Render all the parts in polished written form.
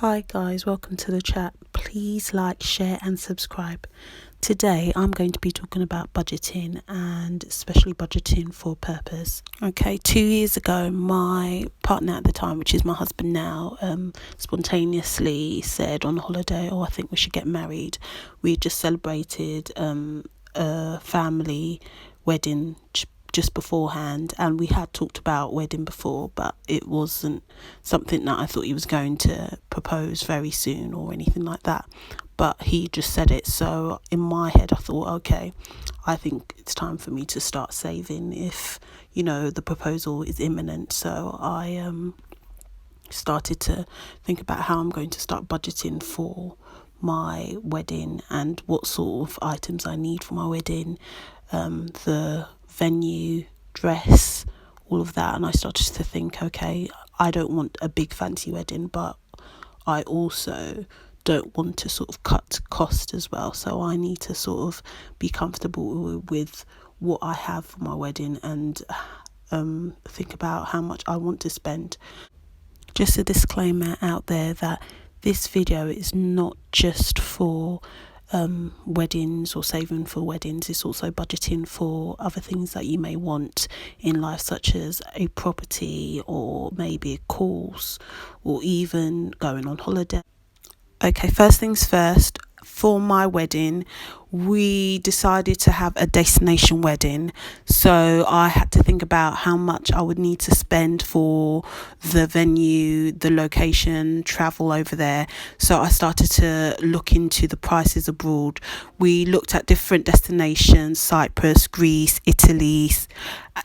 Hi guys, welcome to the chat. Please like, share and subscribe. Today I'm going to be talking about budgeting and especially budgeting for purpose. Okay, 2 years ago my partner at the time, which is my husband now, spontaneously said on holiday, I think we should get married. We just celebrated a family wedding just beforehand, and we had talked about wedding before, but it wasn't something that I thought he was going to propose very soon or anything like that, but he just said it. So in my head I thought, okay, I think it's time for me to start saving if the proposal is imminent. So I started to think about how I'm going to start budgeting for my wedding and what sort of items I need for my wedding, the venue, dress, all of that. And I started to think, okay, I don't want a big fancy wedding, but I also don't want to sort of cut cost as well. So I need to sort of be comfortable with what I have for my wedding and think about how much I want to spend. Just a disclaimer out there that this video is not just for weddings or saving for weddings. It's also budgeting for other things that you may want in life, such as a property or maybe a course or even going on holiday. Okay, first things first, for my wedding, we decided to have a destination wedding. So I had to think about how much I would need to spend for the venue, the location, travel over there. So I started to look into the prices abroad. We looked at different destinations: Cyprus, Greece, Italy,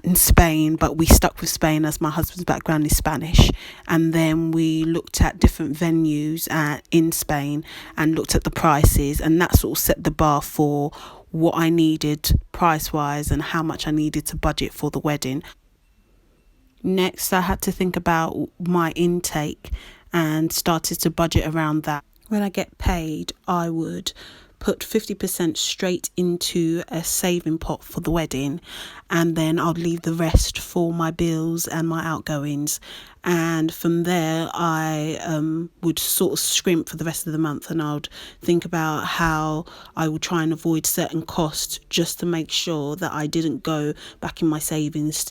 and Spain, but we stuck with Spain as my husband's background is Spanish. And then we looked at different venues in Spain and looked at the prices, and that sort of set the bar for what I needed price wise and how much I needed to budget for the wedding. Next, I had to think about my intake and started to budget around that. When I get paid, I would put 50% straight into a saving pot for the wedding, and then I'd leave the rest for my bills and my outgoings. And from there I would sort of scrimp for the rest of the month, and I would think about how I would try and avoid certain costs just to make sure that I didn't go back in my savings.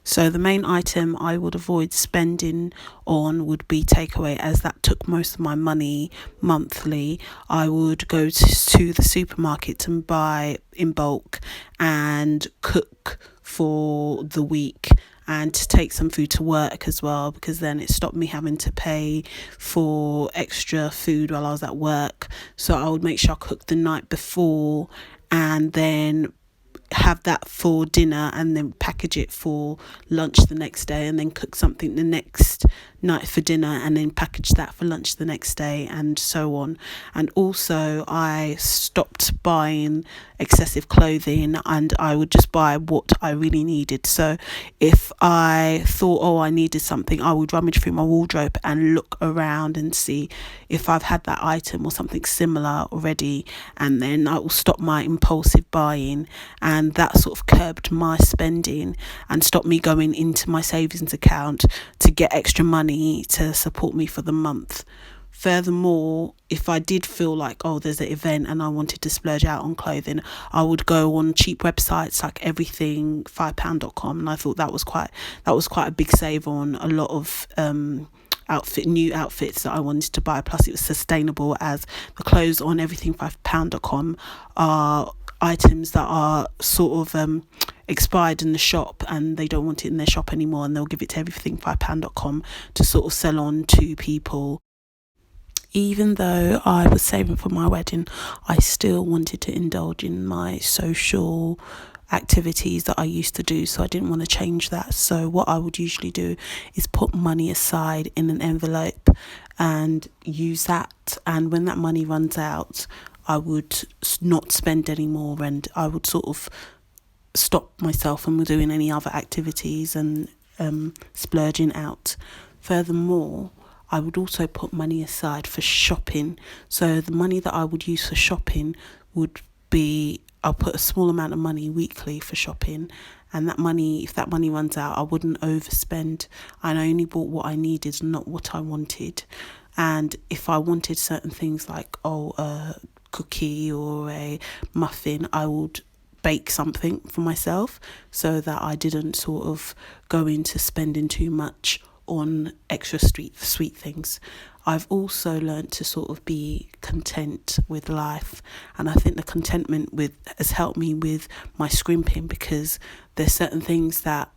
So the main item I would avoid spending on would be takeaway, as that took most of my money monthly. I would go to the supermarket and buy in bulk and cook for the week, and to take some food to work as well, because then it stopped me having to pay for extra food while I was at work. So I would make sure I cooked the night before and then have that for dinner, and then package it for lunch the next day, and then cook something the next night for dinner and then package that for lunch the next day, and so on. And also I stopped buying excessive clothing, and I would just buy what I really needed. So if I thought, I needed something, I would rummage through my wardrobe and look around and see if I've had that item or something similar already, and then I will stop my impulsive buying. And that sort of curbed my spending and stopped me going into my savings account to get extra money to support me for the month. Furthermore, if I did feel like, there's an event and I wanted to splurge out on clothing, I would go on cheap websites like everything, £5.com, and I thought that was quite a big save on a lot of new outfits that I wanted to buy. Plus it was sustainable, as the clothes on everything £5.com are items that are sort of expired in the shop, and they don't want it in their shop anymore, and they'll give it to everything £5.com to sort of sell on to people. Even though I was saving for my wedding, I still wanted to indulge in my social activities that I used to do, so I didn't want to change that. So what I would usually do is put money aside in an envelope and use that, and when that money runs out, I would not spend anymore, and I would sort of stop myself from doing any other activities and splurging out. Furthermore, I would also put money aside for shopping. So the money that I would use for shopping would be, I'll put a small amount of money weekly for shopping, and that money, if that money runs out, I wouldn't overspend. I only bought what I needed, not what I wanted. And if I wanted certain things like, a cookie or a muffin, I would bake something for myself so that I didn't sort of go into spending too much on extra sweet things. I've also learned to sort of be content with life, and I think the contentment has helped me with my scrimping, because there's certain things that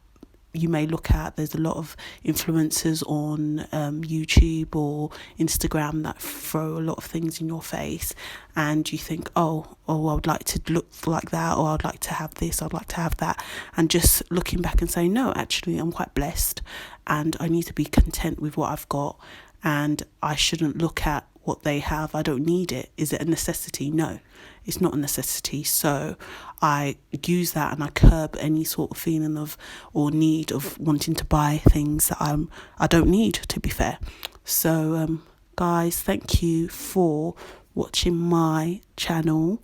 you may look at. There's a lot of influencers on YouTube or Instagram that throw a lot of things in your face, and you think, I would like to look like that, or I'd like to have this, I'd like to have that. And just looking back and saying, no, actually, I'm quite blessed and I need to be content with what I've got, and I shouldn't look at what they have. I don't need it. Is it a necessity? No, it's not a necessity. So I use that and I curb any sort of feeling of or need of wanting to buy things that I don't need, to be fair. So guys, thank you for watching my channel,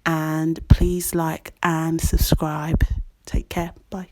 and please like and subscribe. Take care. Bye.